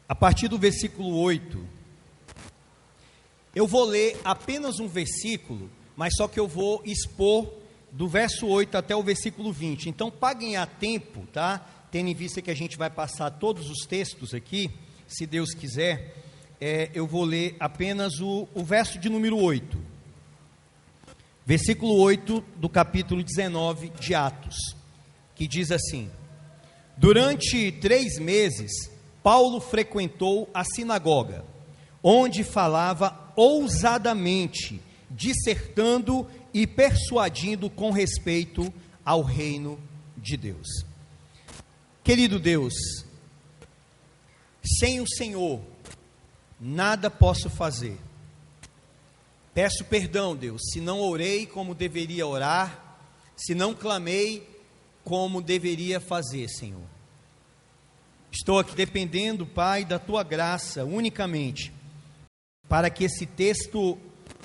a partir do versículo 8. Eu vou ler apenas um versículo, mas só que eu vou expor do verso 8 até o versículo 20. Então, para ganhar tempo, tá? Tendo em vista que a gente vai passar todos os textos aqui, se Deus quiser, eu vou ler apenas o verso de número 8. Versículo 8 do capítulo 19 de Atos, que diz assim: durante 3 meses, Paulo frequentou a sinagoga, onde falava ousadamente, dissertando e persuadindo com respeito ao reino de Deus. Querido Deus, sem o Senhor, nada posso fazer. Peço perdão, Deus, se não orei como deveria orar, se não clamei como deveria fazer, Senhor. Estou aqui dependendo, Pai, da Tua graça unicamente, para que esse texto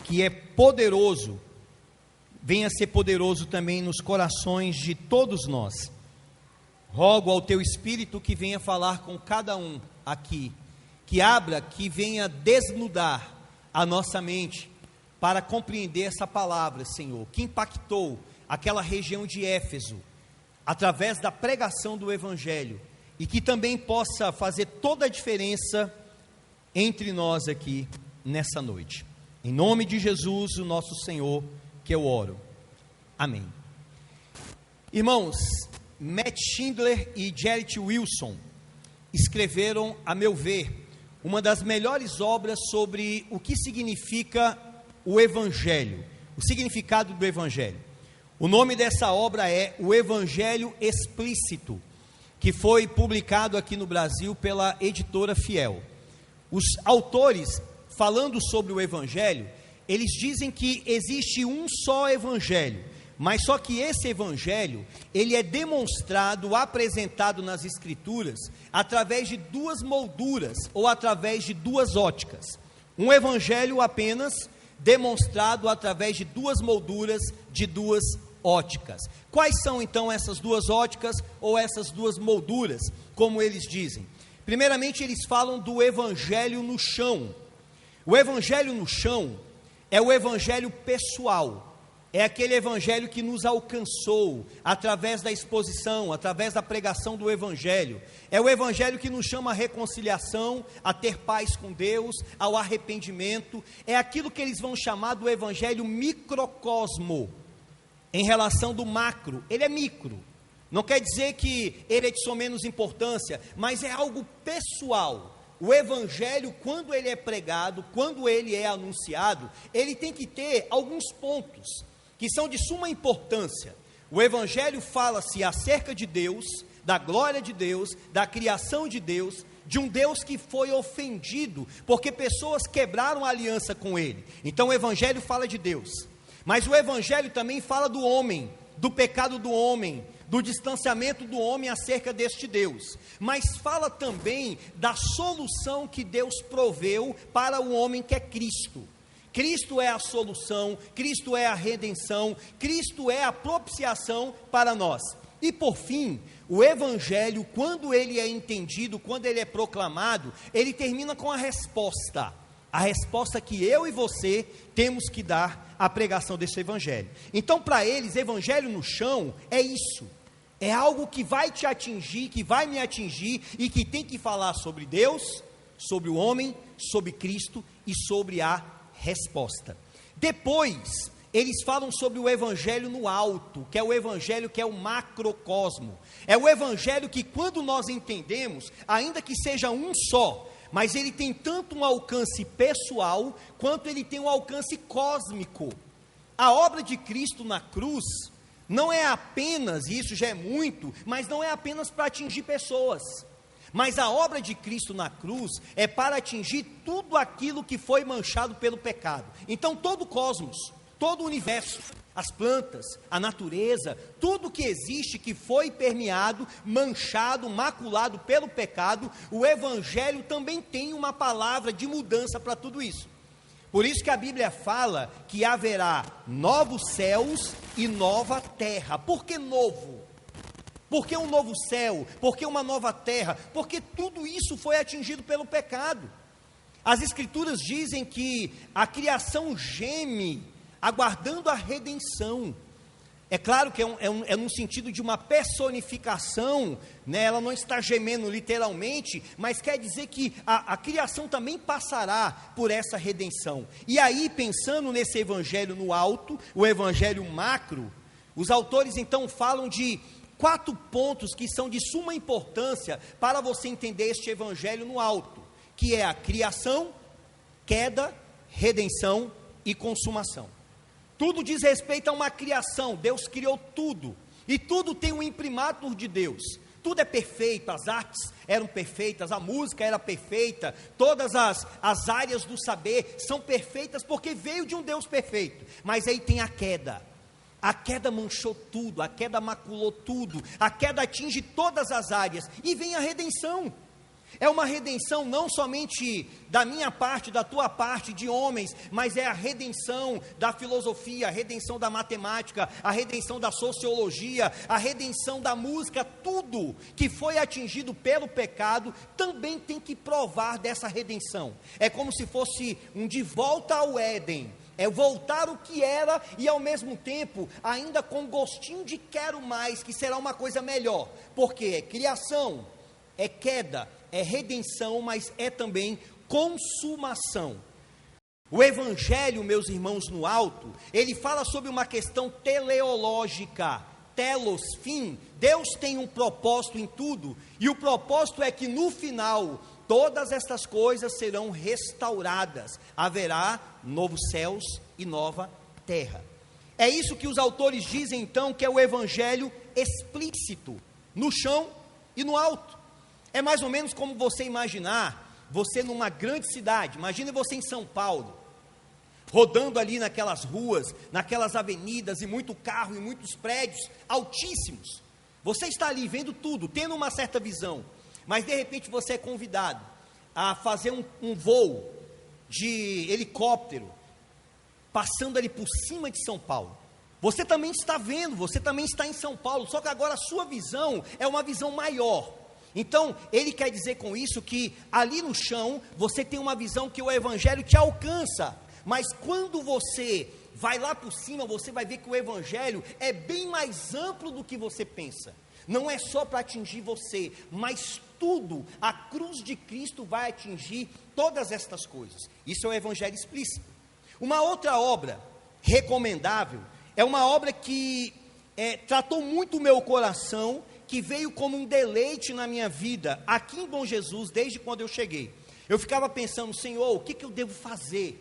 que é poderoso, venha a ser poderoso também nos corações de todos nós. Rogo ao Teu Espírito que venha falar com cada um aqui, que abra, que venha desnudar a nossa mente, para compreender essa palavra, Senhor, que impactou aquela região de Éfeso, através da pregação do Evangelho, e que também possa fazer toda a diferença entre nós aqui, nessa noite. Em nome de Jesus, o nosso Senhor, que eu oro. Amém. Irmãos, Matt Schindler e Gerrit Wilson escreveram, a meu ver, uma das melhores obras sobre o que significa o Evangelho, o significado do Evangelho. O nome dessa obra é O Evangelho Explícito, que foi publicado aqui no Brasil pela editora Fiel. Os autores, falando sobre o Evangelho, eles dizem que existe um só Evangelho, mas só que esse Evangelho, ele é demonstrado, apresentado nas Escrituras, através de 2 molduras, ou através de 2 óticas. Um Evangelho apenas demonstrado através de 2 molduras, de 2 óticas. Quais são então essas 2 óticas, ou essas 2 molduras, como eles dizem? Primeiramente, eles falam do Evangelho no chão. O Evangelho no chão é o Evangelho pessoal, é aquele Evangelho que nos alcançou através da exposição, através da pregação do Evangelho. É o Evangelho que nos chama à reconciliação, a ter paz com Deus, ao arrependimento. É aquilo que eles vão chamar do Evangelho microcosmo, em relação do macro. Ele é micro, não quer dizer que ele é de só menos importância, mas é algo pessoal. O Evangelho, quando ele é pregado, quando ele é anunciado, ele tem que ter alguns pontos que são de suma importância. O Evangelho fala-se acerca de Deus, da glória de Deus, da criação de Deus, de um Deus que foi ofendido, porque pessoas quebraram a aliança com Ele. Então o Evangelho fala de Deus, mas o Evangelho também fala do homem, do pecado do homem, do distanciamento do homem acerca deste Deus, mas fala também da solução que Deus proveu para o homem, que é Cristo. Cristo é a solução, Cristo é a redenção, Cristo é a propiciação para nós. E por fim, o Evangelho, quando ele é entendido, quando ele é proclamado, ele termina com a resposta que eu e você temos que dar à pregação desse Evangelho. Então, para eles, Evangelho no chão é isso. É algo que vai te atingir, que vai me atingir, e que tem que falar sobre Deus, sobre o homem, sobre Cristo e sobre a resposta. Depois, eles falam sobre o Evangelho no alto, que é o Evangelho que é o macrocosmo. É o Evangelho que, quando nós entendemos, ainda que seja um só, mas ele tem tanto um alcance pessoal, quanto ele tem um alcance cósmico. A obra de Cristo na cruz não é apenas, e isso já é muito, mas não é apenas para atingir pessoas, mas a obra de Cristo na cruz é para atingir tudo aquilo que foi manchado pelo pecado. Então todo o cosmos, todo o universo, as plantas, a natureza, tudo que existe que foi permeado, manchado, maculado pelo pecado, o Evangelho também tem uma palavra de mudança para tudo isso. Por isso que a Bíblia fala que haverá novos céus e nova terra. Por que novo? Por que um novo céu? Por que uma nova terra? Porque tudo isso foi atingido pelo pecado. As Escrituras dizem que a criação geme, aguardando a redenção. É claro que é num sentido de uma personificação, né? Ela não está gemendo literalmente, mas quer dizer que a criação também passará por essa redenção. E aí, pensando nesse evangelho no alto, o evangelho macro, os autores então falam de 4 pontos que são de suma importância para você entender este evangelho no alto, que é a criação, queda, redenção e consumação. Tudo diz respeito a uma criação. Deus criou tudo, e tudo tem um imprimatur de Deus. Tudo é perfeito, as artes eram perfeitas, a música era perfeita, todas as áreas do saber são perfeitas, porque veio de um Deus perfeito. Mas aí tem a queda manchou tudo, a queda maculou tudo, a queda atinge todas as áreas, e vem a redenção. É uma redenção não somente da minha parte, da tua parte, de homens, mas é a redenção da filosofia, a redenção da matemática, a redenção da sociologia, a redenção da música. Tudo que foi atingido pelo pecado também tem que provar dessa redenção. É como se fosse um de volta ao Éden, é voltar o que era e ao mesmo tempo ainda com gostinho de quero mais, que será uma coisa melhor, porque é criação, é queda, é redenção, mas é também consumação. O evangelho, meus irmãos, no alto, ele fala sobre uma questão teleológica, telos, fim. Deus tem um propósito em tudo, e o propósito é que no final, todas estas coisas serão restauradas, haverá novos céus e nova terra. É isso que os autores dizem então, que é o evangelho explícito, no chão e no alto. É mais ou menos como você imaginar, você numa grande cidade, imagine você em São Paulo, rodando ali naquelas ruas, naquelas avenidas, e muito carro, e muitos prédios altíssimos. Você está ali vendo tudo, tendo uma certa visão, mas de repente você é convidado a fazer um voo de helicóptero, passando ali por cima de São Paulo. Você também está vendo, você também está em São Paulo, só que agora a sua visão é uma visão maior. Então, ele quer dizer com isso que ali no chão, você tem uma visão que o evangelho te alcança, mas quando você vai lá por cima, você vai ver que o evangelho é bem mais amplo do que você pensa. Não é só para atingir você, mas tudo, a cruz de Cristo vai atingir todas estas coisas. Isso é o evangelho explícito. Uma outra obra recomendável, é uma obra que tratou muito o meu coração, que veio como um deleite na minha vida, aqui em Bom Jesus, desde quando eu cheguei. Eu ficava pensando, Senhor, o que eu devo fazer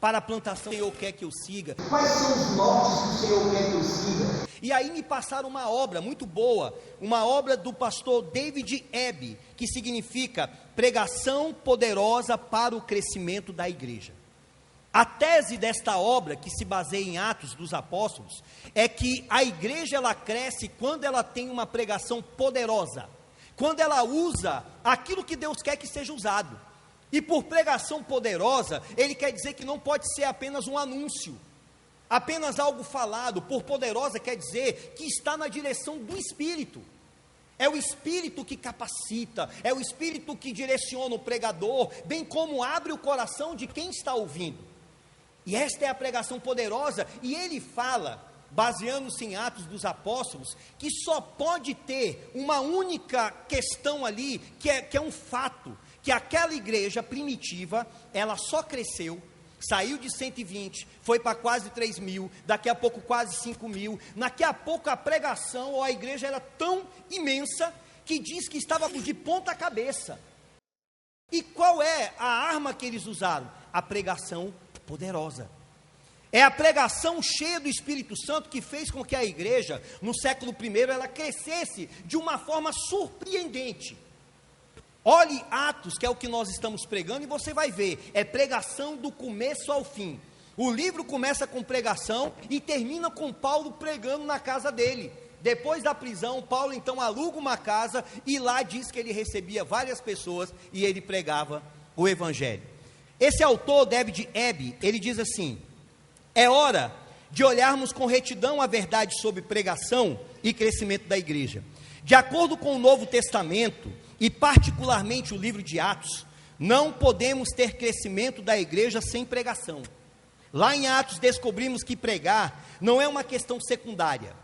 para a plantação que o Senhor quer que eu siga? Quais são os nortes que o Senhor quer que eu siga? E aí me passaram uma obra muito boa, uma obra do pastor David Ebb, que significa Pregação Poderosa para o Crescimento da Igreja. A tese desta obra, que se baseia em Atos dos Apóstolos, é que a igreja ela cresce quando ela tem uma pregação poderosa, quando ela usa aquilo que Deus quer que seja usado. E por pregação poderosa, ele quer dizer que não pode ser apenas um anúncio, apenas algo falado. Por poderosa quer dizer que está na direção do Espírito. É o Espírito que capacita, é o Espírito que direciona o pregador, bem como abre o coração de quem está ouvindo. E esta é a pregação poderosa, e ele fala, baseando-se em Atos dos Apóstolos, que só pode ter uma única questão ali, que é um fato, que aquela igreja primitiva, ela só cresceu, saiu de 120, foi para quase 3 mil, daqui a pouco quase 5 mil, daqui a pouco a pregação, ou a igreja era tão imensa, que diz que estava de ponta cabeça. E qual é a arma que eles usaram? A pregação poderosa. É a pregação cheia do Espírito Santo que fez com que a igreja, no século I, ela crescesse de uma forma surpreendente. Olhe Atos, que é o que nós estamos pregando, e você vai ver, é pregação do começo ao fim. O livro começa com pregação e termina com Paulo pregando na casa dele. Depois da prisão, Paulo então aluga uma casa, e lá diz que ele recebia várias pessoas, e ele pregava o evangelho. Esse autor, David Ebb, ele diz assim: é hora de olharmos com retidão a verdade sobre pregação e crescimento da igreja. De acordo com o Novo Testamento, e particularmente o livro de Atos, não podemos ter crescimento da igreja sem pregação. Lá em Atos descobrimos que pregar não é uma questão secundária.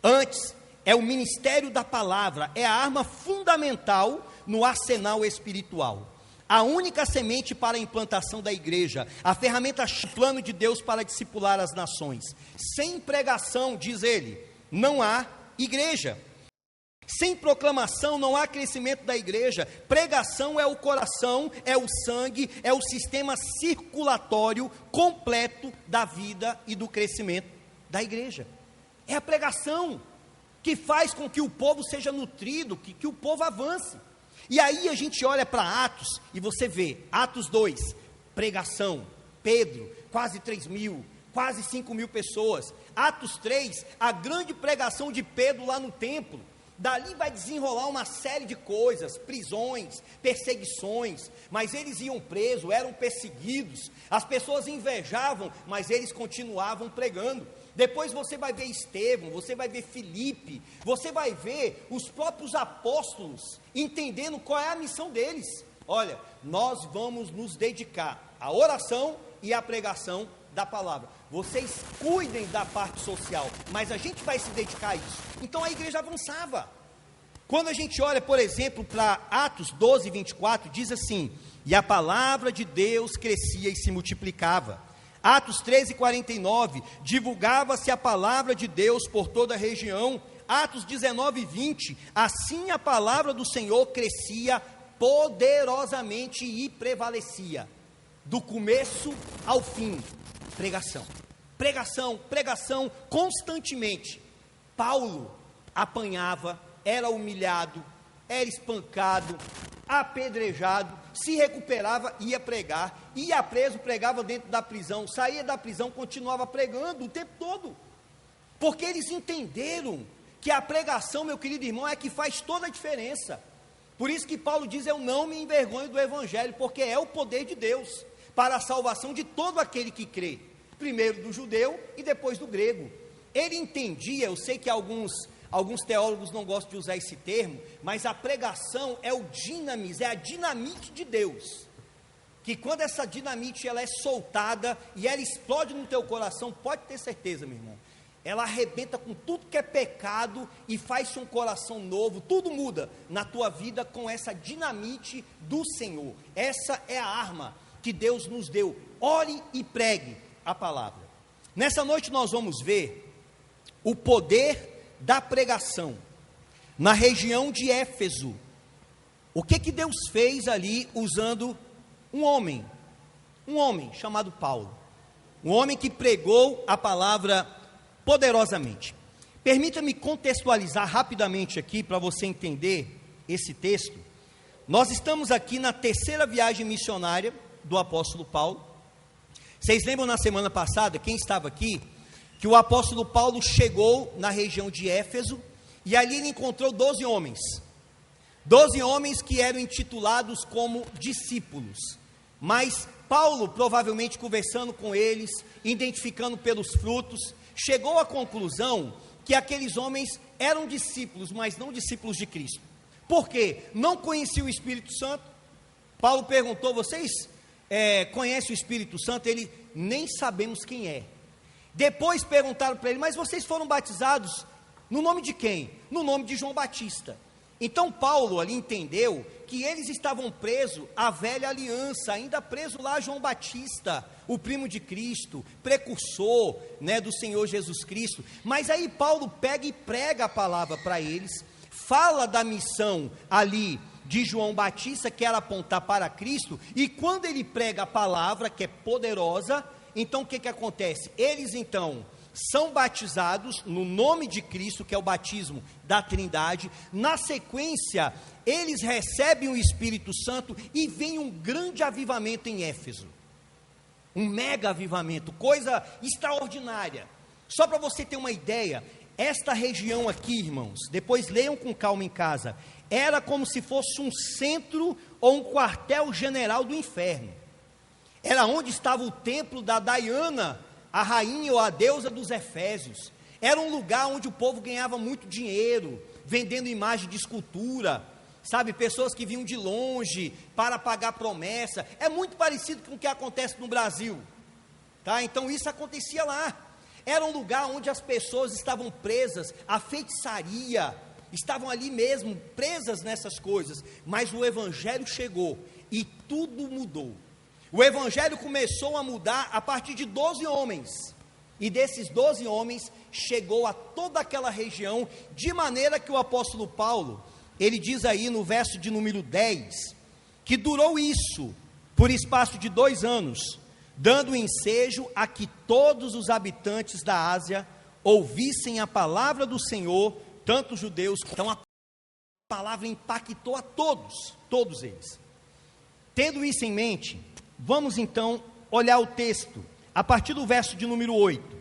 Antes, é o ministério da palavra, é a arma fundamental no arsenal espiritual. A única semente para a implantação da igreja, a ferramenta, plano de Deus para discipular as nações. Sem pregação, diz ele, não há igreja. Sem proclamação não há crescimento da igreja. Pregação é o coração, é o sangue, é o sistema circulatório completo da vida e do crescimento da igreja. É a pregação que faz com que o povo seja nutrido, que o povo avance. E aí a gente olha para Atos e você vê, Atos 2, pregação, Pedro, quase 3.000, quase 5.000 pessoas. Atos 3, a grande pregação de Pedro lá no templo. Dali vai desenrolar uma série de coisas, prisões, perseguições, mas eles iam presos, eram perseguidos, as pessoas invejavam, mas eles continuavam pregando. Depois você vai ver Estevão, você vai ver Filipe, você vai ver os próprios apóstolos entendendo qual é a missão deles. Olha, nós vamos nos dedicar à oração e à pregação da palavra. Vocês cuidem da parte social, mas a gente vai se dedicar a isso. Então a igreja avançava. Quando a gente olha, por exemplo, para Atos 12, 24, diz assim: e a palavra de Deus crescia e se multiplicava. Atos 13, 49, divulgava-se a palavra de Deus por toda a região. Atos 19, 20, assim a palavra do Senhor crescia poderosamente e prevalecia. Do começo ao fim, pregação, pregação, pregação, constantemente. Paulo apanhava, era humilhado, era espancado, apedrejado, se recuperava, ia pregar, ia preso, pregava dentro da prisão, saía da prisão, continuava pregando o tempo todo, porque eles entenderam que a pregação, meu querido irmão, é que faz toda a diferença. Por isso que Paulo diz: eu não me envergonho do evangelho, porque é o poder de Deus para a salvação de todo aquele que crê, primeiro do judeu e depois do grego. Ele entendia, eu sei que alguns teólogos não gostam de usar esse termo, mas a pregação é o dinamis, é a dinamite de Deus, que quando essa dinamite ela é soltada e ela explode no teu coração, pode ter certeza, meu irmão, ela arrebenta com tudo que é pecado e faz-se um coração novo, tudo muda na tua vida com essa dinamite do Senhor. Essa é a arma que Deus nos deu. Ore e pregue a palavra. Nessa noite nós vamos ver o poder da pregação na região de Éfeso. O que Deus fez ali usando um homem chamado Paulo, um homem que pregou a palavra poderosamente. Permita-me contextualizar rapidamente aqui para você entender esse texto. Nós estamos aqui na terceira viagem missionária do apóstolo Paulo. Vocês lembram na semana passada, quem estava aqui, que o apóstolo Paulo chegou na região de Éfeso, e ali ele encontrou 12 homens que eram intitulados como discípulos, mas Paulo, provavelmente conversando com eles, identificando pelos frutos, chegou à conclusão que aqueles homens eram discípulos, mas não discípulos de Cristo. Por quê? Não conheciam o Espírito Santo. Paulo perguntou: vocês conhecem o Espírito Santo? Ele: nem sabemos quem é. Depois perguntaram para ele: mas vocês foram batizados no nome de quem? No nome de João Batista. Então Paulo ali entendeu que eles estavam presos à velha aliança, ainda preso lá a João Batista, o primo de Cristo, precursor, do Senhor Jesus Cristo. Mas aí Paulo pega e prega a palavra para eles, fala da missão ali de João Batista, que era apontar para Cristo, e quando ele prega a palavra, que é poderosa, então o que acontece? Eles então são batizados no nome de Cristo, que é o batismo da Trindade. Na sequência, eles recebem o Espírito Santo e vem um grande avivamento em Éfeso, um mega avivamento, coisa extraordinária. Só para você ter uma ideia, esta região aqui, irmãos, depois leiam com calma em casa, era como se fosse um centro ou um quartel-general do inferno. Era onde estava o templo da Diana, a rainha ou a deusa dos Efésios. Era um lugar onde o povo ganhava muito dinheiro, vendendo imagem de escultura, sabe, pessoas que vinham de longe para pagar promessa. É muito parecido com o que acontece no Brasil, tá? Então isso acontecia lá. Era um lugar onde as pessoas estavam presas à feitiçaria, estavam ali mesmo, presas nessas coisas. Mas o Evangelho chegou e tudo mudou. O Evangelho começou a mudar a partir de 12 homens. E desses 12 homens, chegou a toda aquela região, de maneira que o apóstolo Paulo, ele diz aí no verso de número 10, que durou isso por espaço de 2 anos, dando ensejo a que todos os habitantes da Ásia ouvissem a palavra do Senhor, tanto os judeus. Então a palavra impactou a todos eles. Tendo isso em mente, vamos então olhar o texto, a partir do verso de número 8.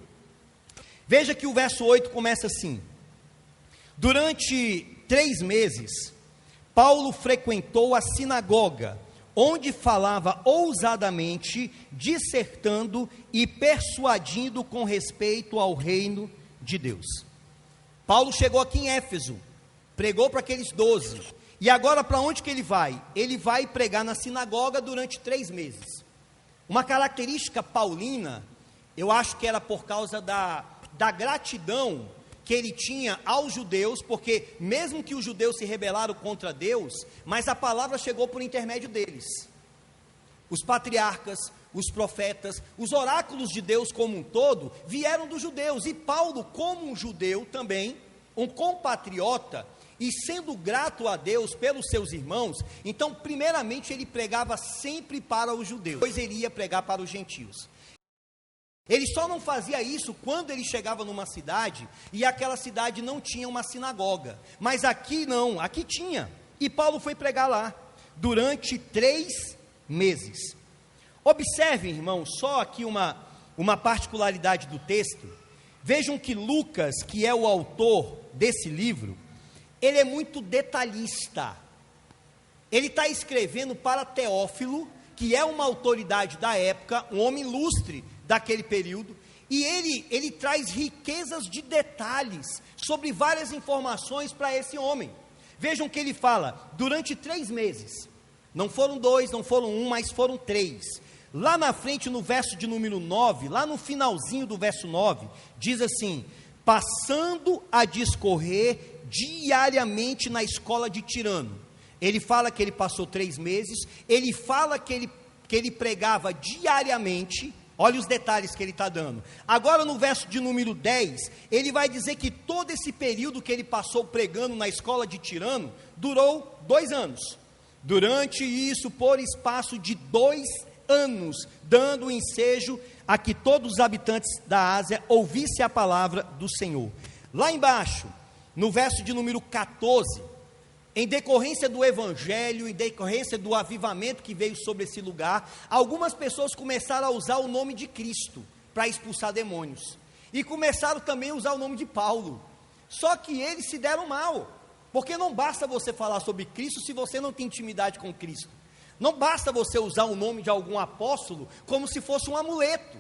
Veja que o verso 8 começa assim: durante 3 meses, Paulo frequentou a sinagoga, onde falava ousadamente, dissertando e persuadindo com respeito ao reino de Deus. Paulo chegou aqui em Éfeso, pregou para aqueles 12, e agora para onde que ele vai? Ele vai pregar na sinagoga durante 3 meses. Uma característica paulina, eu acho que era por causa da gratidão que ele tinha aos judeus, porque mesmo que os judeus se rebelaram contra Deus, mas a palavra chegou por intermédio deles. Os patriarcas, os profetas, os oráculos de Deus como um todo, vieram dos judeus, e Paulo, como um judeu também, um compatriota, e sendo grato a Deus pelos seus irmãos, então primeiramente ele pregava sempre para os judeus, depois ele ia pregar para os gentios. Ele só não fazia isso quando ele chegava numa cidade e aquela cidade não tinha uma sinagoga, mas aqui não, aqui tinha, e Paulo foi pregar lá durante 3 meses. Observem, irmãos, só aqui uma particularidade do texto. Vejam que Lucas, que é o autor desse livro, ele é muito detalhista. Ele está escrevendo para Teófilo, que é uma autoridade da época, um homem ilustre daquele período, e ele traz riquezas de detalhes sobre várias informações para esse homem. Vejam que ele fala, durante 3 meses, não foram 2, não foram 1, mas foram 3. Lá na frente, no verso de número 9, lá no finalzinho do verso 9, diz assim: passando a discorrer diariamente na escola de Tirano. Ele fala que ele passou 3 meses, ele fala que ele pregava diariamente. Olha os detalhes que ele está dando. Agora no verso de número 10, ele vai dizer que todo esse período que ele passou pregando na escola de Tirano, durou 2 anos. Durante isso, por espaço de 2 anos, dando ensejo a que todos os habitantes da Ásia ouvissem a palavra do Senhor. Lá embaixo, no verso de número 14, em decorrência do evangelho, em decorrência do avivamento que veio sobre esse lugar, algumas pessoas começaram a usar o nome de Cristo para expulsar demônios, e começaram também a usar o nome de Paulo. Só que eles se deram mal, porque não basta você falar sobre Cristo se você não tem intimidade com Cristo. Não basta você usar o nome de algum apóstolo como se fosse um amuleto.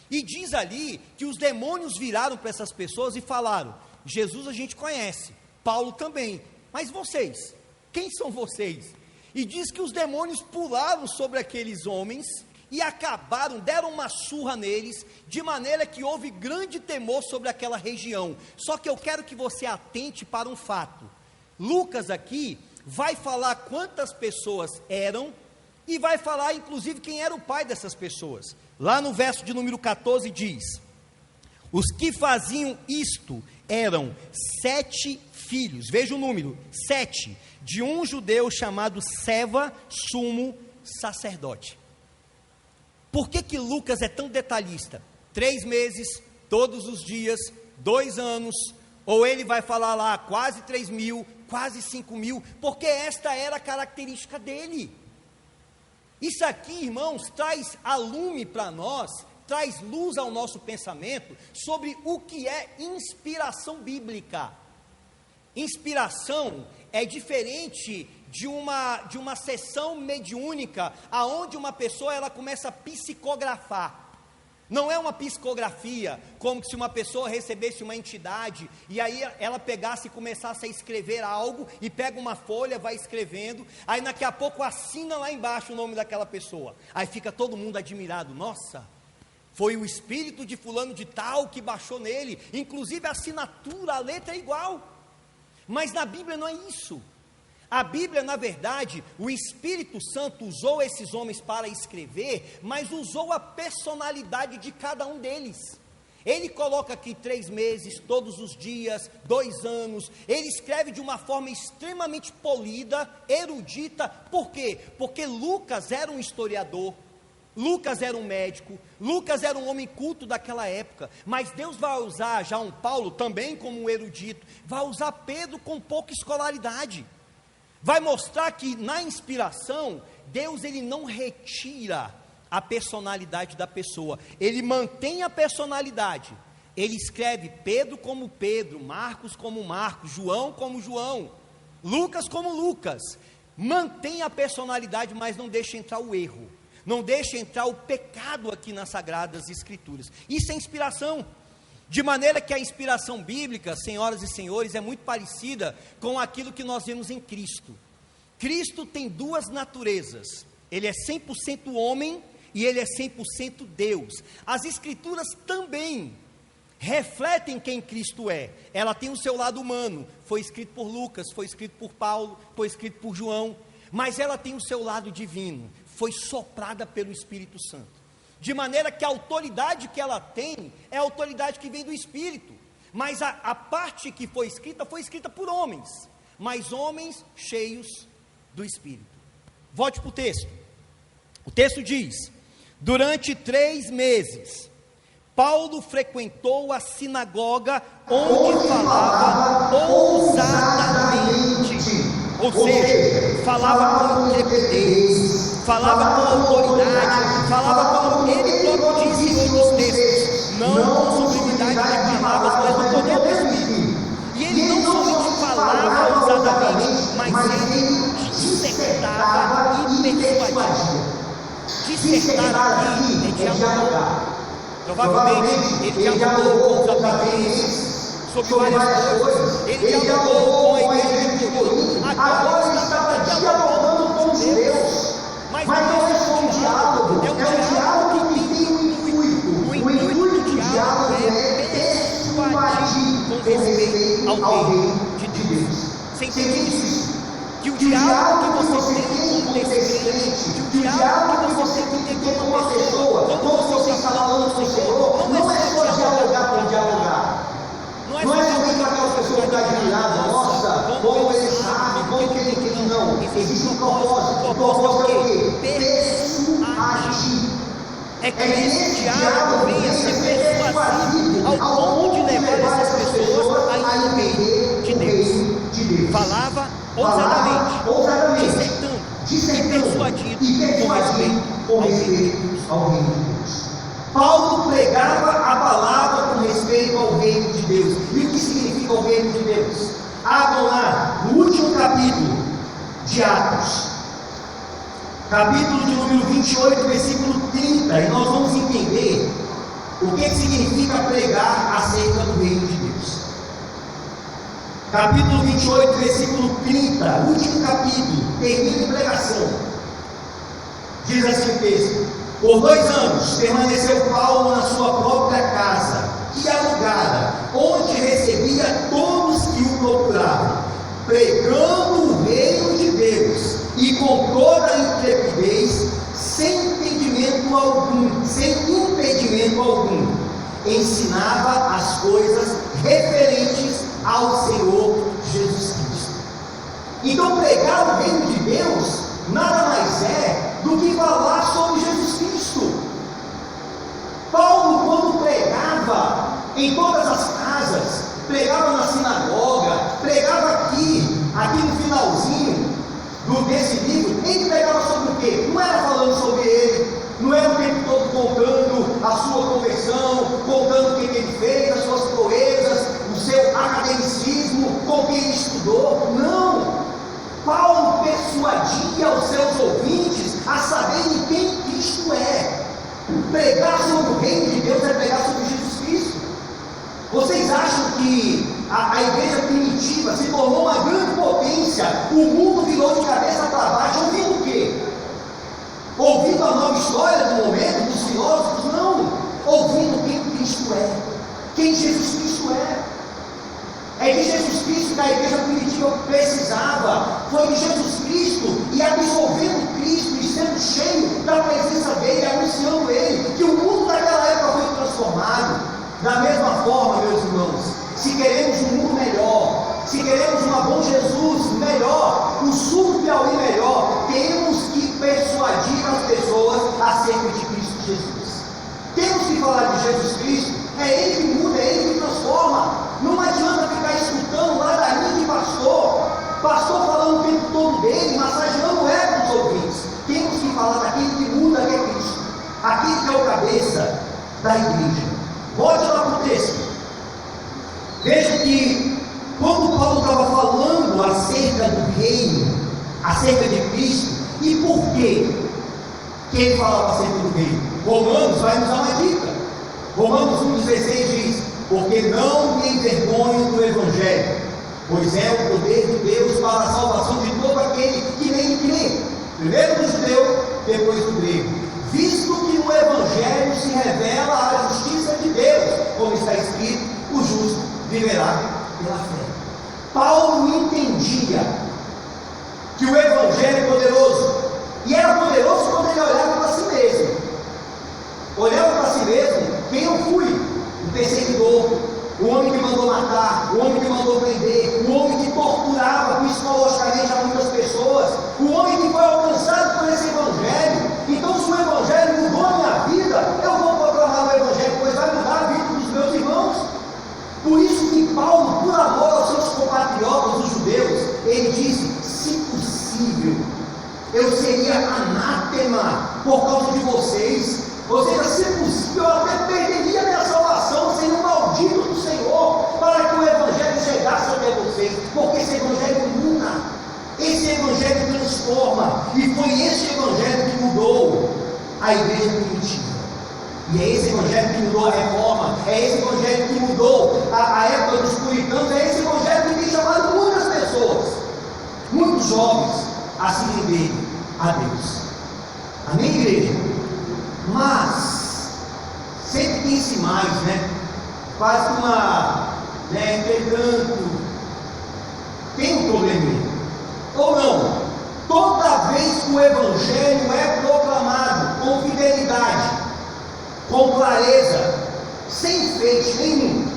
E diz ali que os demônios viraram para essas pessoas e falaram: Jesus a gente conhece, Paulo também, mas vocês, quem são vocês? E diz que os demônios pularam sobre aqueles homens e acabaram, deram uma surra neles, de maneira que houve grande temor sobre aquela região. Só que eu quero que você atente para um fato. Lucas aqui vai falar quantas pessoas eram, e vai falar inclusive quem era o pai dessas pessoas. Lá no verso de número 14 diz: os que faziam isto eram 7 filhos, veja o número, 7, de um judeu chamado Seva, sumo sacerdote. Por que Lucas é tão detalhista? 3 meses, todos os dias, 2 anos, ou ele vai falar lá quase 3.000, quase 5.000, porque esta era a característica dele. Isso aqui, irmãos, traz a lume para nós, traz luz ao nosso pensamento sobre o que é inspiração bíblica. Inspiração é diferente de uma sessão mediúnica, aonde uma pessoa ela começa a psicografar. Não é uma psicografia, como se uma pessoa recebesse uma entidade, e aí ela pegasse e começasse a escrever algo, e pega uma folha, vai escrevendo, aí daqui a pouco assina lá embaixo o nome daquela pessoa, aí fica todo mundo admirado, nossa, foi o espírito de fulano de tal que baixou nele, inclusive a assinatura, a letra é igual, mas na Bíblia não é isso. A Bíblia, na verdade, o Espírito Santo usou esses homens para escrever, mas usou a personalidade de cada um deles. Ele coloca aqui 3 meses, todos os dias, 2 anos, ele escreve de uma forma extremamente polida, erudita. Por quê? Porque Lucas era um historiador, Lucas era um médico, Lucas era um homem culto daquela época, mas Deus vai usar já um Paulo também como um erudito, vai usar Pedro com pouca escolaridade. Vai mostrar que na inspiração, Deus ele não retira a personalidade da pessoa, ele mantém a personalidade, ele escreve Pedro como Pedro, Marcos como Marcos, João como João, Lucas como Lucas, mantém a personalidade, mas não deixa entrar o erro, não deixa entrar o pecado aqui nas Sagradas Escrituras. Isso é inspiração. De maneira que a inspiração bíblica, senhoras e senhores, é muito parecida com aquilo que nós vemos em Cristo. Cristo tem 2 naturezas, ele é 100% homem e ele é 100% Deus. As Escrituras também refletem quem Cristo é, ela tem o seu lado humano, foi escrito por Lucas, foi escrito por Paulo, foi escrito por João, mas ela tem o seu lado divino, foi soprada pelo Espírito Santo. De maneira que a autoridade que ela tem, é a autoridade que vem do Espírito, mas a parte que foi escrita por homens, mas homens cheios do Espírito. Volte para o texto diz, durante 3 meses, Paulo frequentou a sinagoga onde falava ousadamente, ou seja, falava com intrepidez, falava com autoridade, falava como ele próprio disse em outros textos, não com sublimidade de palavras, mas no poder do Espírito. E ele não somente falava ousadamente, mas ele dissertava e persuadia. Dissertar aqui é dialogar. Provavelmente ele dialogou com os atenienses sobre várias coisas, ele dialogou com a igreja de Corinto, agora ele estava dialogando com Deus. Mas não é um diálogo, é um diálogo que tem um intuito. O intuito do diálogo é persuadir com respeito ao reino de Deus. Você entende isso? Que o diálogo que você tem com o descrente, que o diálogo que você tem que ter com uma pessoa, quando você está falando com o Senhor, não é só dialogar por dialogar. Não é somente aquelas pessoas que estão admiradas, nossa, como ele sabe, como que ele entende, não. Existe um propósito. O propósito é o quê? Persuadir. É que esse diálogo venha ser persuasivo ao ponto de levar essas pessoas a entender de Deus. Falava ousadamente, dissertando e persuadindo com respeito ao reino de Deus. Paulo pregava a palavra com respeito ao reino de Deus. E o que significa o reino de Deus? Abram lá no último capítulo de Atos, capítulo de número 28, versículo 30, e nós vamos entender o que significa pregar acerca do reino de Deus. Capítulo 28, versículo 30, último capítulo, termina em pregação. Diz assim o texto: por 2 anos permaneceu Paulo na sua própria casa, que alugada, onde recebia todos que o procuravam, pregando o reino de Deus, e com toda a intrepidez, sem impedimento algum, ensinava as coisas referentes ao Senhor Jesus Cristo. Então pregar o reino de Deus nada mais é do que falar sobre Jesus Cristo. Paulo, quando pregava em todas as casas, pregava na sinagoga, pregava aqui no finalzinho desse livro, ele pregava sobre o quê? Não era falando sobre ele, não era o tempo todo contando a sua conversão, contando o que ele fez, as suas proezas, o seu academicismo, com quem ele estudou. Não! Paulo persuadia os seus ouvintes a saberem quem Cristo é. pregar sobre o reino de Deus é pregar sobre Jesus Cristo. Vocês acham que a igreja primitiva se tornou uma grande potência, o mundo virou de cabeça para baixo, ouvindo o quê? Ouvindo a nova história do momento, dos filósofos? Não, ouvindo quem Cristo é, quem Jesus Cristo é. É de Jesus Cristo que a igreja primitiva precisava, foi de Jesus Cristo, e absorvendo Cristo e sendo cheio da presença dele, anunciando ele, que o mundo daquela época foi transformado. Da mesma forma, meus irmãos, se queremos um mundo melhor, se queremos um bom Jesus melhor, um sul do Piauí melhor, temos que persuadir as pessoas acerca de Cristo Jesus. Temos que falar de Jesus Cristo, é Ele que muda, é Ele que transforma. Não adianta ficar escutando ladainha de pastor falando o tempo todo dele, massageando o ego dos ouvintes. Temos que falar daquele que muda, que é Cristo, aquele que é o cabeça da igreja. Volte lá para o texto. Veja que quando Paulo estava falando acerca do reino, acerca de Cristo, e por quê que ele falava acerca do reino? Romanos vai nos dar uma dica. Romanos 1,16 diz: porque não me envergonho do Evangelho, pois é o poder de Deus para a salvação de todo aquele que nele crê, primeiro do judeu, depois do grego, visto que no Evangelho se revela a justiça de Deus, como está escrito: o justo viverá pela fé. Paulo entendia que o Evangelho é poderoso, e era poderoso quando ele olhava para si mesmo. Olhava para si mesmo: quem eu fui? O perseguidor, o homem que mandou matar, o homem que mandou prender, o homem que torturava psicologicamente a muitas pessoas, o homem que foi alcançado por esse Evangelho. Então, se o Evangelho mudou a minha vida, eu vou proclamar o Evangelho, pois vai mudar a vida dos meus irmãos. Por isso que Paulo, por amor aos seus compatriotas, os judeus, ele disse: se possível, eu seria anátema por causa de vocês. Ou seja, se possível, eu até perderia minha salvação, seria um maldito do Senhor, para que o Evangelho chegasse até vocês, porque esse Evangelho muda, esse Evangelho transforma, e foi esse Evangelho que mudou a igreja primitiva, e é esse Evangelho que mudou a reforma, é esse Evangelho que mudou a época dos puritanos, é esse Evangelho que tem chamado muitas pessoas, muitos jovens, a se renderem a Deus. Amém, igreja? Mas sempre tem-se mais, né? Quase entretanto, tem um probleminha, ou não? Toda vez que o Evangelho é proclamado com fidelidade, com clareza, sem feito nenhum,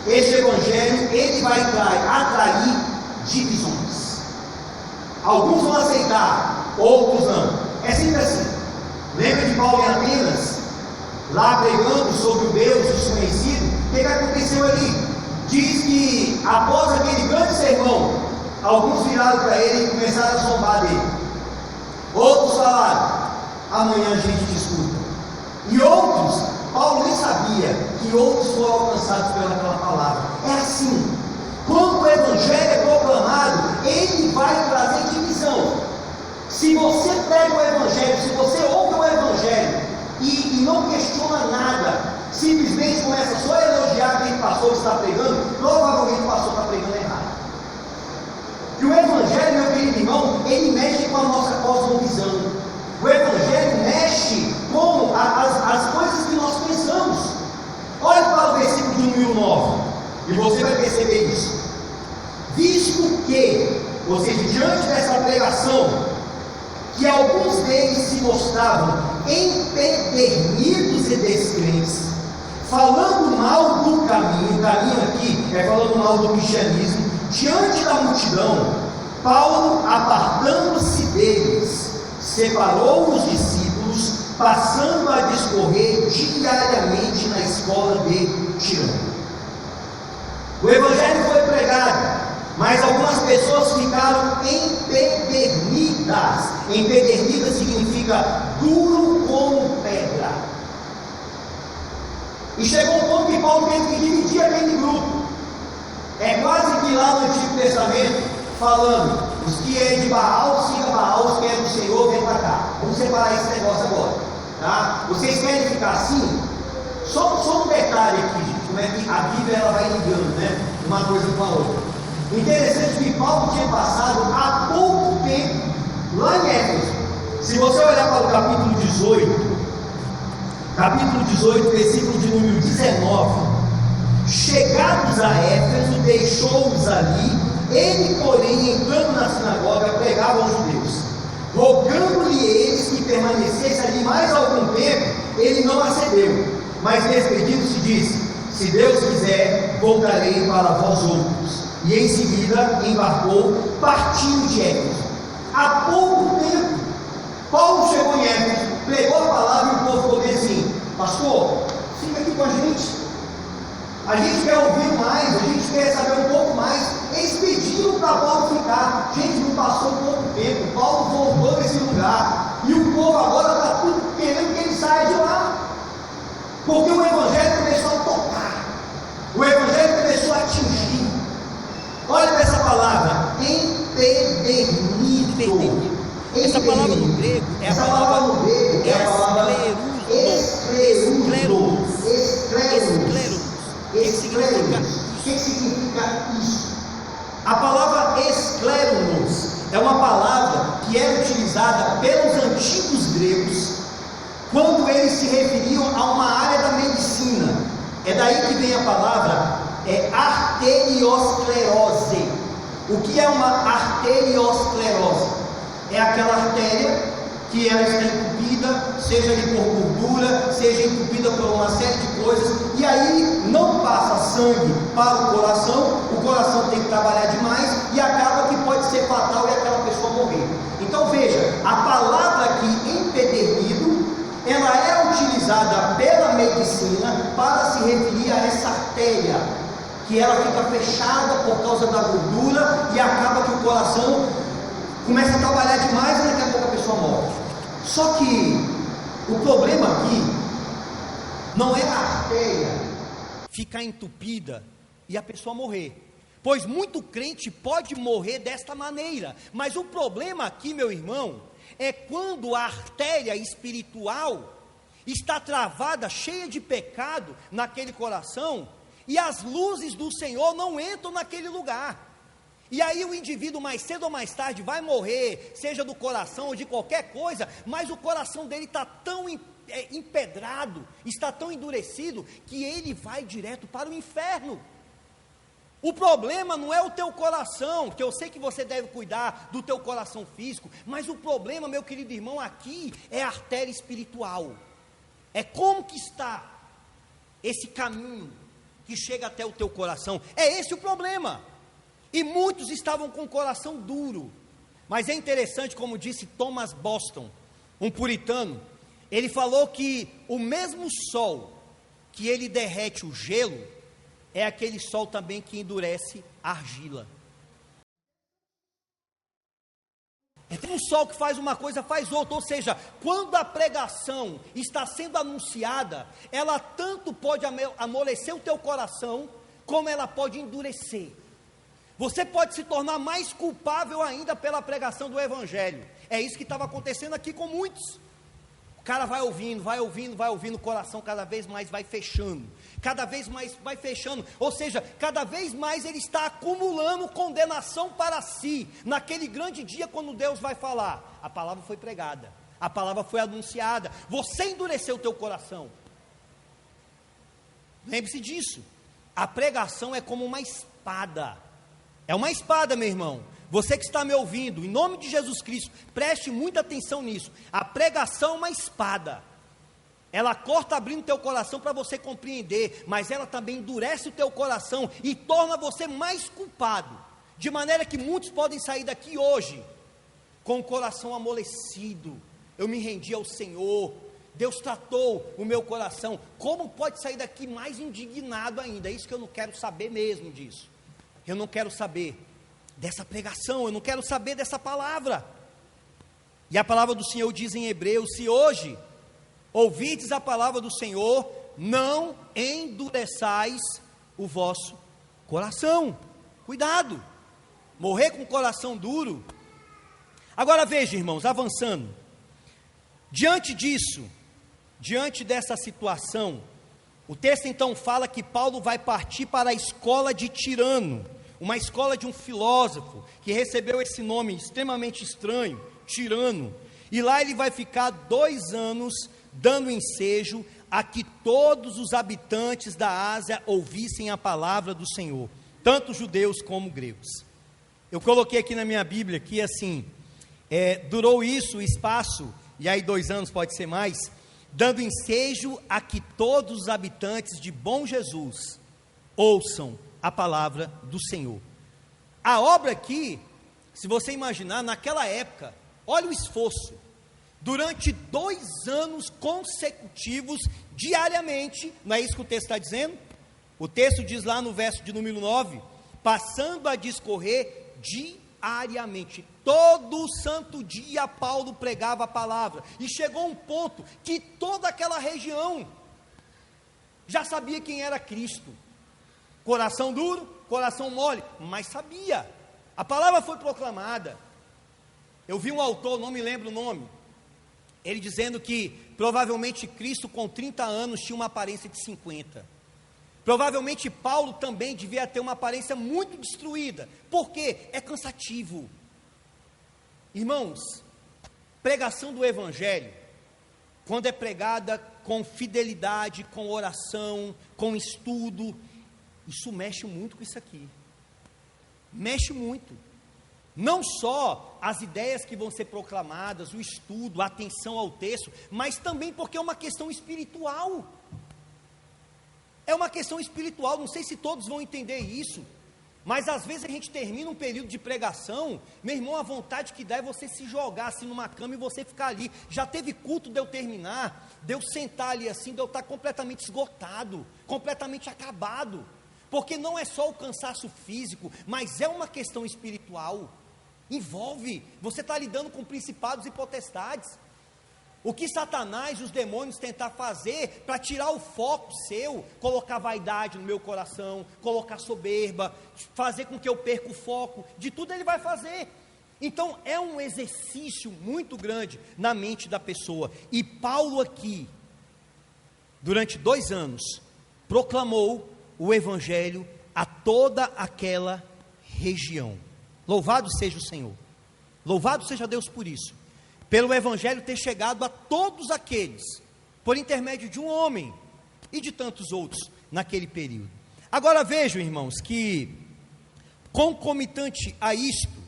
esse Evangelho ele vai atrair divisões. Alguns vão aceitar, outros não. É sempre assim. Lembra de Paulo em Atenas, lá pregando sobre o Deus desconhecido? O que aconteceu ali? Diz que após aquele grande sermão, alguns viraram para ele e começaram a zombar dele. Outros falaram: amanhã a gente discuta. E outros, Paulo nem sabia que outros foram alcançados pelaquela palavra. É assim, quando o Evangelho é proclamado, ele vai trazer divisão. Se você prega o Evangelho, se você ouve o Evangelho e não questiona nada, simplesmente começa só a elogiar quem pastor está pregando, provavelmente o pastor está pregando errado. E o Evangelho, meu querido irmão, ele mexe com a nossa cosmovisão. O Evangelho mexe com as coisas que nós pensamos. Olha para o versículo de 1 e 9, e você vai perceber isso. Visto que, ou seja, diante dessa pregação, que alguns deles se mostravam empedernidos e descrentes, falando mal do caminho, o caminho aqui é falando mal do cristianismo, diante da multidão, Paulo, apartando-se deles, separou os discípulos, passando a discorrer diariamente na escola de Tirano. O Evangelho foi pregado, mas algumas pessoas ficaram empedernidas. Empedernidas significa duro como pedra. E chegou um ponto que Paulo teve que dividir aquele grupo. É quase que lá no Antigo Testamento, falando: os que é de Baal, siga Baal, os que é do Senhor, vem para cá. Vamos separar esse negócio agora. Tá? Vocês querem ficar assim? Só um detalhe aqui, gente, como é que a Bíblia ela vai ligando, né? Uma coisa com a outra. Interessante que Paulo tinha passado há pouco tempo lá em Éfeso. Se você olhar para o capítulo 18, versículo de número 19, chegados a Éfeso, deixou-os ali. Ele, porém, entrando na sinagoga, pregava aos judeus, rogando-lhe eles que permanecesse ali mais algum tempo. Ele não acedeu, mas despedindo-se disse: se Deus quiser, voltarei para vós outros. E em seguida embarcou, partindo de Éfeso. Há pouco tempo, Paulo chegou em Éfeso, pregou a palavra e o povo ficou bem assim: pastor, fica aqui com a gente quer ouvir mais, a gente quer saber um pouco mais. Eles pediram para Paulo ficar. Gente, não passou pouco tempo, Paulo voltou desse lugar, e o povo agora está tudo querendo que ele saia de lá, porque o Evangelho começou a tocar, o Evangelho começou a atingir. Olha para essa palavra, empedernido. Essa palavra no grego é a palavra escleros. O que significa isso? A palavra escleros é uma palavra que era utilizada pelos antigos gregos quando eles se referiam a uma área da medicina. É daí que vem a palavra arteriosclerose. O que é uma arteriosclerose? É aquela artéria que ela está entupida, seja ali por gordura, seja entupida por uma série de coisas, e aí não passa sangue para o coração tem que trabalhar demais, e acaba que pode ser fatal e aquela pessoa morrer. Então veja, a palavra aqui, empedernido, ela é utilizada pela medicina para se referir a essa artéria, que ela fica fechada por causa da gordura, e acaba que o coração começa a trabalhar demais e daqui a pouco a pessoa morre. Só que o problema aqui não é a artéria ficar entupida e a pessoa morrer, pois muito crente pode morrer desta maneira, mas o problema aqui, meu irmão, é quando a artéria espiritual está travada, cheia de pecado naquele coração, e as luzes do Senhor não entram naquele lugar. E aí o indivíduo mais cedo ou mais tarde vai morrer, seja do coração ou de qualquer coisa, mas o coração dele está tão empedrado, está tão endurecido, que ele vai direto para o inferno. O problema não é o teu coração, que eu sei que você deve cuidar do teu coração físico, mas o problema, meu querido irmão, aqui é a artéria espiritual. É como que está esse caminho que chega até o teu coração. É esse o problema. E muitos estavam com o coração duro. Mas é interessante, como disse Thomas Boston, um puritano, ele falou que o mesmo sol que ele derrete o gelo, é aquele sol também que endurece a argila. Tem um sol que faz uma coisa, faz outra. Ou seja, quando a pregação está sendo anunciada, ela tanto pode amolecer o teu coração, como ela pode endurecer. Você pode se tornar mais culpável ainda pela pregação do Evangelho. É isso que estava acontecendo aqui com muitos. O cara vai ouvindo, o coração cada vez mais vai fechando. Cada vez mais vai fechando. Ou seja, cada vez mais ele está acumulando condenação para si. Naquele grande dia quando Deus vai falar, a palavra foi pregada, a palavra foi anunciada, você endureceu o teu coração. Lembre-se disso. A pregação é como uma espada. É uma espada, meu irmão. Você que está me ouvindo, em nome de Jesus Cristo, preste muita atenção nisso. A pregação é uma espada. Ela corta abrindo o teu coração para você compreender, mas ela também endurece o teu coração e torna você mais culpado. De maneira que muitos podem sair daqui hoje com o coração amolecido. Eu me rendi ao Senhor, Deus tratou o meu coração. Como pode sair daqui mais indignado ainda? É isso que eu não quero saber mesmo disso. Eu não quero saber dessa pregação, eu não quero saber dessa palavra. E a palavra do Senhor diz em Hebreus: se hoje ouvides a palavra do Senhor, não endureçais o vosso coração. Cuidado, morrer com o coração duro. Agora veja, irmãos, avançando. Diante disso, diante dessa situação, o texto então fala que Paulo vai partir para a escola de Tirano, uma escola de um filósofo, que recebeu esse nome extremamente estranho, Tirano, e lá ele vai ficar 2 anos, dando ensejo a que todos os habitantes da Ásia ouvissem a palavra do Senhor, tanto judeus como gregos. Eu coloquei aqui na minha Bíblia que assim, durou isso o espaço, e aí 2 anos pode ser mais, dando ensejo a que todos os habitantes de Bom Jesus ouçam a palavra do Senhor. A obra aqui, se você imaginar, naquela época, olha o esforço, durante 2 anos consecutivos, diariamente, não é isso que o texto está dizendo? O texto diz lá no verso de número 9, passando a discorrer diariamente, todo santo dia Paulo pregava a palavra, e chegou um ponto que toda aquela região já sabia quem era Cristo. Coração duro, coração mole, mas sabia, a palavra foi proclamada. Eu vi um autor, não me lembro o nome, ele dizendo que provavelmente Cristo com 30 anos tinha uma aparência de 50, provavelmente Paulo também devia ter uma aparência muito destruída, porque é cansativo. Irmãos, pregação do Evangelho, quando é pregada com fidelidade, com oração, com estudo, isso mexe muito com isso aqui, mexe muito, não só as ideias que vão ser proclamadas, o estudo, a atenção ao texto, mas também porque é uma questão espiritual, não sei se todos vão entender isso, mas às vezes a gente termina um período de pregação, meu irmão, a vontade que dá é você se jogar assim numa cama e você ficar ali. Já teve culto de eu terminar, de eu sentar ali assim, de eu estar completamente esgotado, completamente acabado, porque não é só o cansaço físico, mas é uma questão espiritual, envolve, você está lidando com principados e potestades. O que Satanás e os demônios tentar fazer para tirar o foco seu, colocar vaidade no meu coração, colocar soberba, fazer com que eu perca o foco, de tudo ele vai fazer. Então é um exercício muito grande na mente da pessoa, e Paulo aqui, durante 2 anos, proclamou o Evangelho a toda aquela região. Louvado seja o Senhor, louvado seja Deus por isso, pelo Evangelho ter chegado a todos aqueles, por intermédio de um homem, e de tantos outros, naquele período. Agora vejam, irmãos, que, concomitante a isto,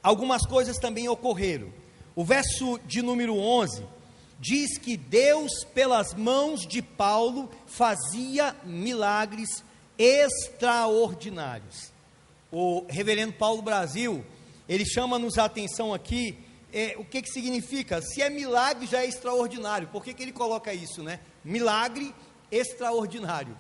algumas coisas também ocorreram. O verso de número 11, diz que Deus, pelas mãos de Paulo, fazia milagres extraordinários. O reverendo Paulo Brasil, ele chama-nos a atenção aqui, o que significa? Se é milagre já é extraordinário, por que ele coloca isso, né? Milagre extraordinário.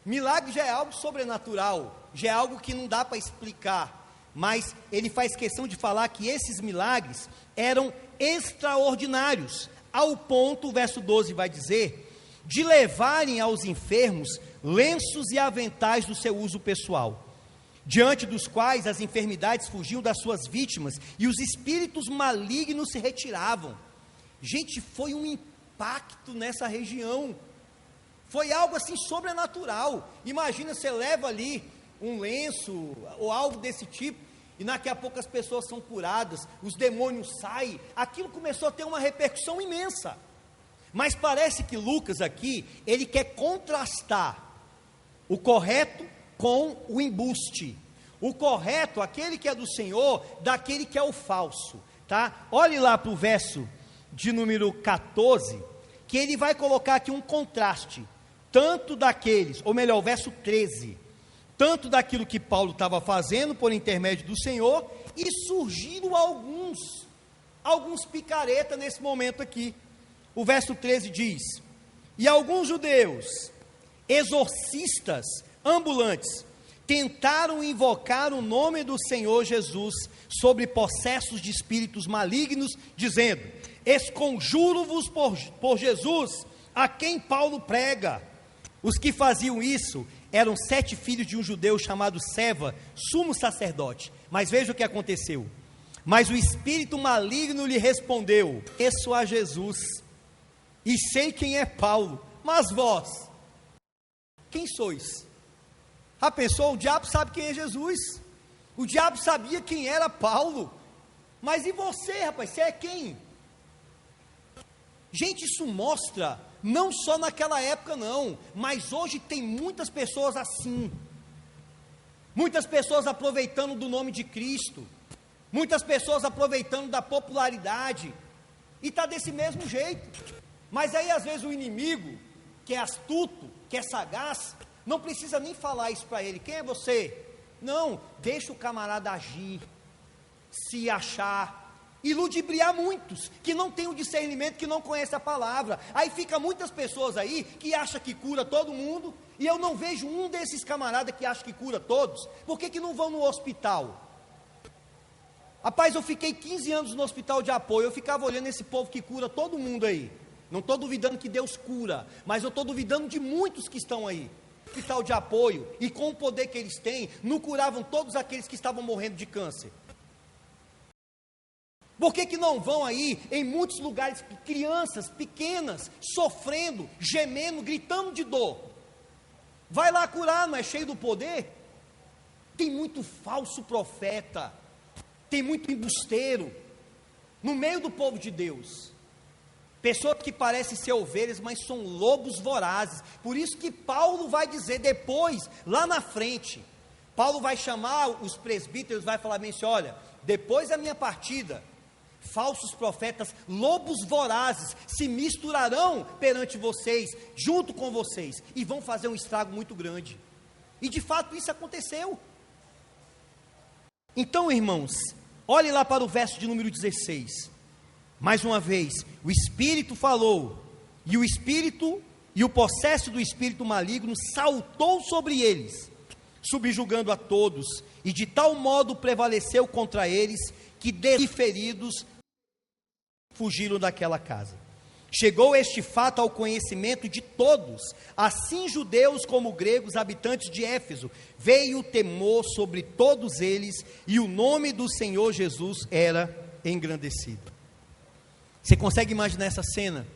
Milagre já é algo sobrenatural, já é algo que não dá para explicar, mas ele faz questão de falar que esses milagres eram extraordinários, ao ponto, o verso 12 vai dizer, de levarem aos enfermos lenços e aventais do seu uso pessoal, diante dos quais as enfermidades fugiam das suas vítimas e os espíritos malignos se retiravam. Gente, foi um impacto nessa região, foi algo assim sobrenatural. Imagina, você leva ali um lenço ou algo desse tipo, e daqui a pouco as pessoas são curadas, os demônios saem, aquilo começou a ter uma repercussão imensa. Mas parece que Lucas aqui, ele quer contrastar o correto com o embuste, o correto, aquele que é do Senhor, daquele que é o falso, tá? Olhe lá para o verso de número 14, que ele vai colocar aqui um contraste, tanto daqueles, ou melhor, o verso 13, tanto daquilo que Paulo estava fazendo por intermédio do Senhor, e surgiram alguns picareta nesse momento aqui. O verso 13 diz, e alguns judeus, exorcistas, ambulantes, tentaram invocar o nome do Senhor Jesus sobre possessos de espíritos malignos, dizendo, esconjuro-vos por Jesus, a quem Paulo prega. Os que faziam isso eram 7 filhos de um judeu chamado Seva, sumo sacerdote. Mas veja o que aconteceu. Mas o espírito maligno lhe respondeu, isso a Jesus. e sei quem é Paulo, mas vós, quem sois? A pessoa, o diabo sabe quem é Jesus, o diabo sabia quem era Paulo, mas e você, rapaz, você é quem? Gente, isso mostra, não só naquela época não, mas hoje tem muitas pessoas assim, muitas pessoas aproveitando do nome de Cristo, muitas pessoas aproveitando da popularidade, e está desse mesmo jeito. Mas aí às vezes o inimigo, que é astuto, que é sagaz, não precisa nem falar isso para ele, quem é você? Não, deixa o camarada agir, se achar, e ludibriar muitos, que não tem o discernimento, que não conhece a palavra. Aí fica muitas pessoas aí, que acham que cura todo mundo, e eu não vejo um desses camaradas que acha que cura todos. Por que não vão no hospital? Rapaz, eu fiquei 15 anos no hospital de apoio, eu ficava olhando esse povo que cura todo mundo aí. Não estou duvidando que Deus cura, mas eu estou duvidando de muitos que estão aí. Hospital de apoio, e com o poder que eles têm, não curavam todos aqueles que estavam morrendo de câncer. Por que não vão aí, em muitos lugares, crianças pequenas, sofrendo, gemendo, gritando de dor? Vai lá curar, não é cheio do poder? Tem muito falso profeta, tem muito embusteiro, no meio do povo de Deus. Pessoas que parecem ser ovelhas, mas são lobos vorazes. Por isso que Paulo vai dizer depois, lá na frente, Paulo vai chamar os presbíteros, vai falar bem assim, olha, depois da minha partida, falsos profetas, lobos vorazes, se misturarão perante vocês, junto com vocês, e vão fazer um estrago muito grande. E de fato isso aconteceu. Então, irmãos, olhe lá para o verso de número 16. Mais uma vez, o Espírito falou, e o Espírito, e o possesso do Espírito maligno saltou sobre eles, subjugando a todos, e de tal modo prevaleceu contra eles, que desferidos fugiram daquela casa. Chegou este fato ao conhecimento de todos, assim judeus como gregos, habitantes de Éfeso, veio o temor sobre todos eles, e o nome do Senhor Jesus era engrandecido. Você consegue imaginar essa cena?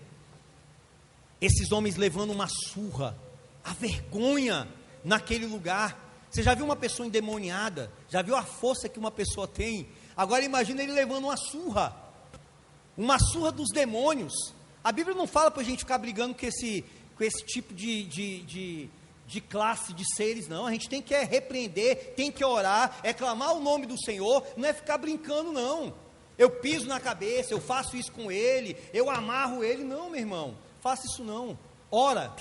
Esses homens levando uma surra, a vergonha naquele lugar. Você já viu uma pessoa endemoniada? Já viu a força que uma pessoa tem? Agora imagina ele levando uma surra dos demônios. A Bíblia não fala para a gente ficar brigando com esse tipo de classe de seres, não. A gente tem que repreender, tem que orar, clamar o nome do Senhor, não é ficar brincando, não. Eu piso na cabeça, eu faço isso com ele, eu amarro ele, não, meu irmão, faça isso não. Ora,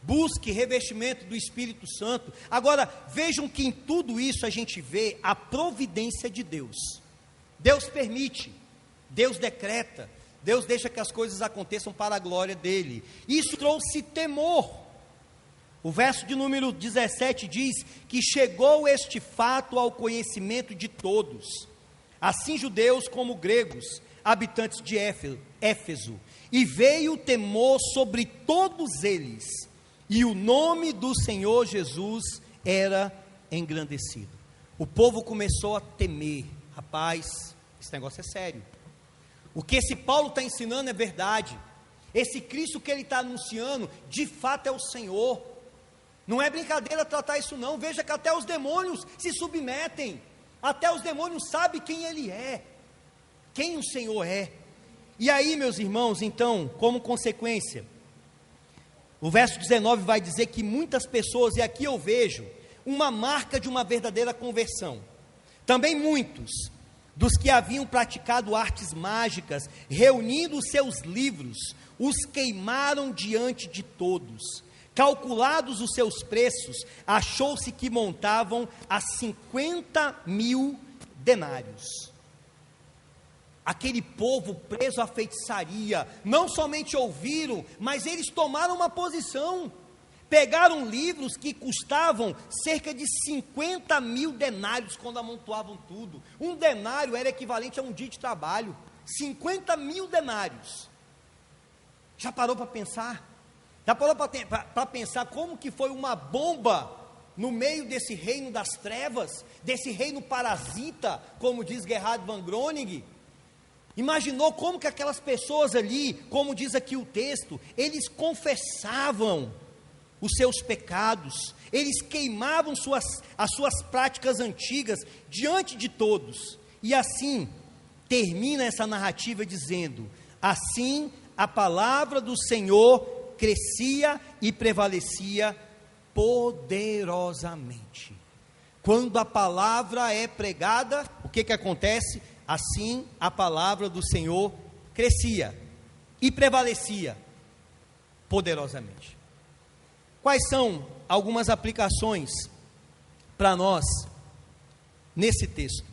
busque revestimento do Espírito Santo. Agora, vejam que em tudo isso a gente vê a providência de Deus. Deus permite, Deus decreta, Deus deixa que as coisas aconteçam para a glória dele. Isso trouxe temor. O verso de número 17 diz que chegou este fato ao conhecimento de todos, assim judeus como gregos, habitantes de Éfeso, e veio o temor sobre todos eles, e o nome do Senhor Jesus era engrandecido. O povo começou a temer. Rapaz, esse negócio é sério. O que esse Paulo está ensinando é verdade. Esse Cristo que ele está anunciando, de fato é o Senhor. Não é brincadeira tratar isso não. Veja que até os demônios se submetem. Até os demônios sabem quem ele é, quem o Senhor é. E aí, meus irmãos, então, como consequência, o verso 19 vai dizer que muitas pessoas, e aqui eu vejo uma marca de uma verdadeira conversão. Também muitos dos que haviam praticado artes mágicas, reunindo os seus livros, os queimaram diante de todos. Calculados os seus preços, achou-se que montavam a 50.000 denários. Aquele povo preso à feitiçaria, não somente ouviram, mas eles tomaram uma posição. Pegaram livros que custavam cerca de 50.000 denários quando amontoavam tudo. Um denário era equivalente a um dia de trabalho. 50.000 denários. Já parou para pensar? Já parou para pensar como que foi uma bomba no meio desse reino das trevas, desse reino parasita, como diz Gerhard von Groningen? Imaginou como que aquelas pessoas ali, como diz aqui o texto, eles confessavam os seus pecados, eles queimavam as suas práticas antigas diante de todos. E assim termina essa narrativa dizendo: assim a palavra do Senhor crescia e prevalecia poderosamente. Quando a palavra é pregada, o que acontece? Assim a palavra do Senhor crescia e prevalecia poderosamente. Quais são algumas aplicações para nós nesse texto?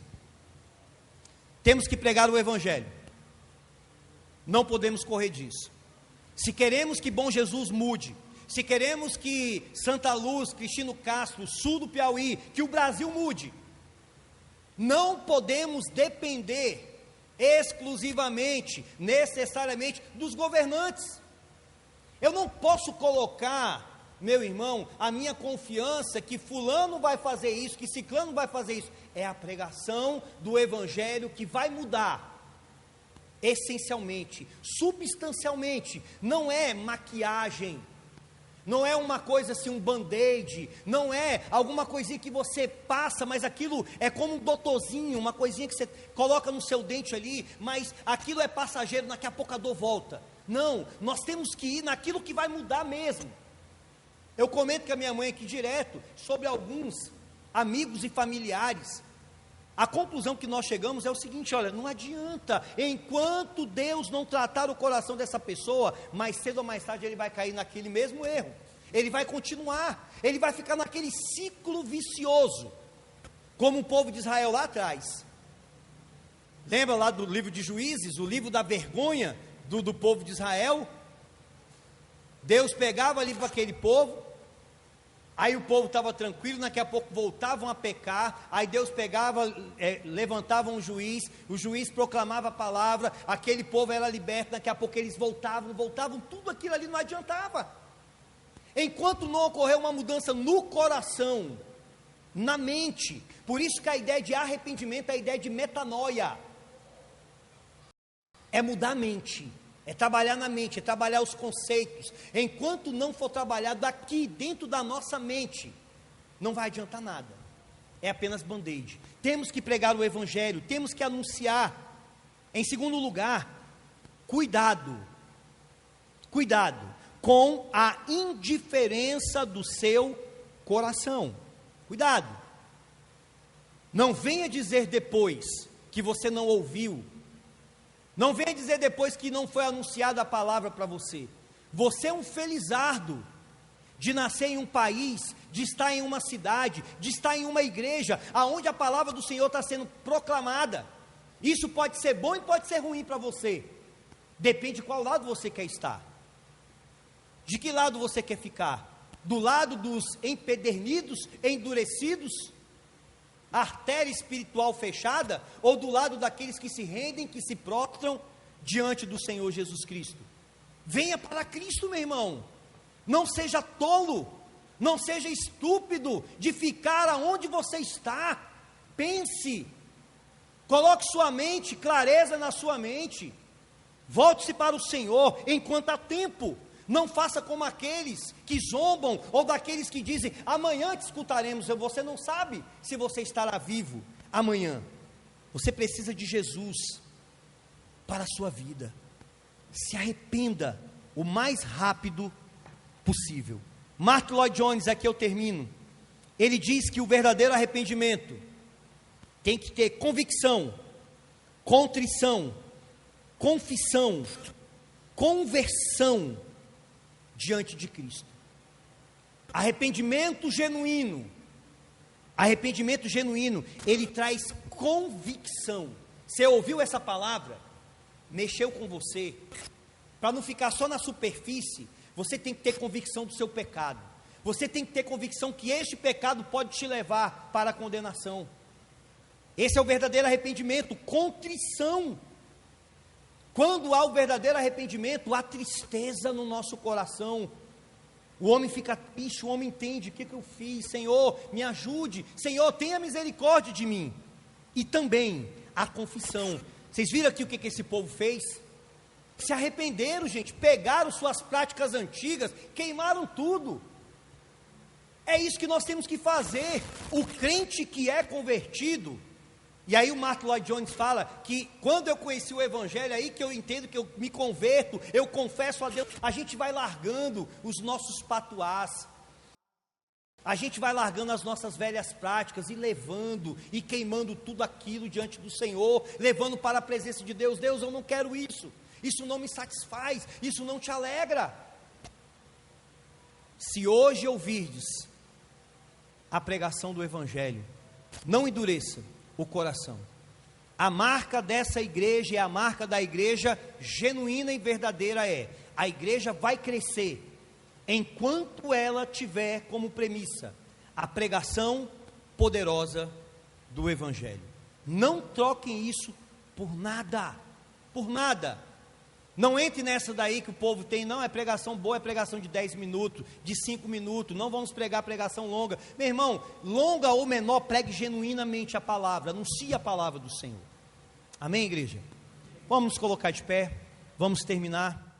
Temos que pregar o Evangelho, não podemos correr disso. Se queremos que Bom Jesus mude, se queremos que Santa Luz, Cristino Castro, sul do Piauí, que o Brasil mude, não podemos depender exclusivamente, necessariamente, dos governantes. Eu não posso colocar, meu irmão, a minha confiança que fulano vai fazer isso, que ciclano vai fazer isso. É a pregação do Evangelho que vai mudar, essencialmente, substancialmente. Não é maquiagem, não é uma coisa assim, um band-aid, não é alguma coisinha que você passa, mas aquilo é como um doutorzinho, uma coisinha que você coloca no seu dente ali, mas aquilo é passageiro, daqui a pouco a dor volta. Não, nós temos que ir naquilo que vai mudar mesmo. Eu comento com a minha mãe aqui direto, sobre alguns amigos e familiares. A conclusão que nós chegamos é o seguinte: olha, não adianta, enquanto Deus não tratar o coração dessa pessoa, mais cedo ou mais tarde ele vai cair naquele mesmo erro, ele vai continuar, ele vai ficar naquele ciclo vicioso, como o povo de Israel lá atrás. Lembra lá do livro de Juízes, o livro da vergonha do povo de Israel? Deus pegava ali para aquele povo, aí o povo estava tranquilo, daqui a pouco voltavam a pecar, aí Deus pegava, levantava um juiz, o juiz proclamava a palavra, aquele povo era liberto, daqui a pouco eles voltavam, tudo aquilo ali não adiantava, enquanto não ocorreu uma mudança no coração, na mente. Por isso que a ideia de arrependimento é a ideia de metanoia, é mudar a mente, é trabalhar na mente, é trabalhar os conceitos. Enquanto não for trabalhado aqui dentro da nossa mente, não vai adiantar nada, é apenas band-aid. Temos que pregar o Evangelho, temos que anunciar. Em segundo lugar, cuidado com a indiferença do seu coração. Cuidado, não venha dizer depois que você não ouviu, não venha dizer depois que não foi anunciada a palavra para você. Você é um felizardo de nascer em um país, de estar em uma cidade, de estar em uma igreja, aonde a palavra do Senhor está sendo proclamada. Isso pode ser bom e pode ser ruim para você, depende de qual lado você quer estar, de que lado você quer ficar, do lado dos empedernidos, endurecidos, artéria espiritual fechada, ou do lado daqueles que se rendem, que se prostram diante do Senhor Jesus Cristo. Venha para Cristo, meu irmão, não seja tolo, não seja estúpido de ficar aonde você está. Pense, coloque sua mente, clareza na sua mente, volte-se para o Senhor enquanto há tempo. Não faça como aqueles que zombam, ou daqueles que dizem, amanhã te escutaremos. Você não sabe se você estará vivo amanhã. Você precisa de Jesus para a sua vida. Se arrependa o mais rápido possível. Mark Lloyd Jones, aqui eu termino, ele diz que o verdadeiro arrependimento tem que ter convicção, contrição, confissão, conversão diante de Cristo. Arrependimento genuíno, ele traz convicção. Você ouviu essa palavra? Mexeu com você. Para não ficar só na superfície, você tem que ter convicção do seu pecado. Você tem que ter convicção que este pecado pode te levar para a condenação. Esse é o verdadeiro arrependimento, contrição. Quando há o verdadeiro arrependimento, há tristeza no nosso coração. O homem fica triste, o homem entende, o que eu fiz? Senhor, me ajude, Senhor, tenha misericórdia de mim. E também a confissão. Vocês viram aqui o que esse povo fez? Se arrependeram, gente, pegaram suas práticas antigas, queimaram tudo. É isso que nós temos que fazer. O crente que é convertido, e aí o Martin Lloyd Jones fala que quando eu conheci o Evangelho, aí que eu entendo que eu me converto, eu confesso a Deus, a gente vai largando os nossos patuás, a gente vai largando as nossas velhas práticas e levando e queimando tudo aquilo diante do Senhor, levando para a presença de Deus. Deus, eu não quero isso, isso não me satisfaz, isso não te alegra. Se hoje ouvirdes a pregação do Evangelho, não endureça o coração. A marca dessa igreja e a marca da igreja genuína e verdadeira a igreja vai crescer enquanto ela tiver como premissa a pregação poderosa do Evangelho. Não troquem isso por nada, por nada. Não entre nessa daí que o povo tem, não, é pregação boa, é pregação de 10 minutos, de 5 minutos, não vamos pregar pregação longa. Meu irmão, longa ou menor, pregue genuinamente a palavra, anuncie a palavra do Senhor. Amém, igreja? Vamos nos colocar de pé, vamos terminar.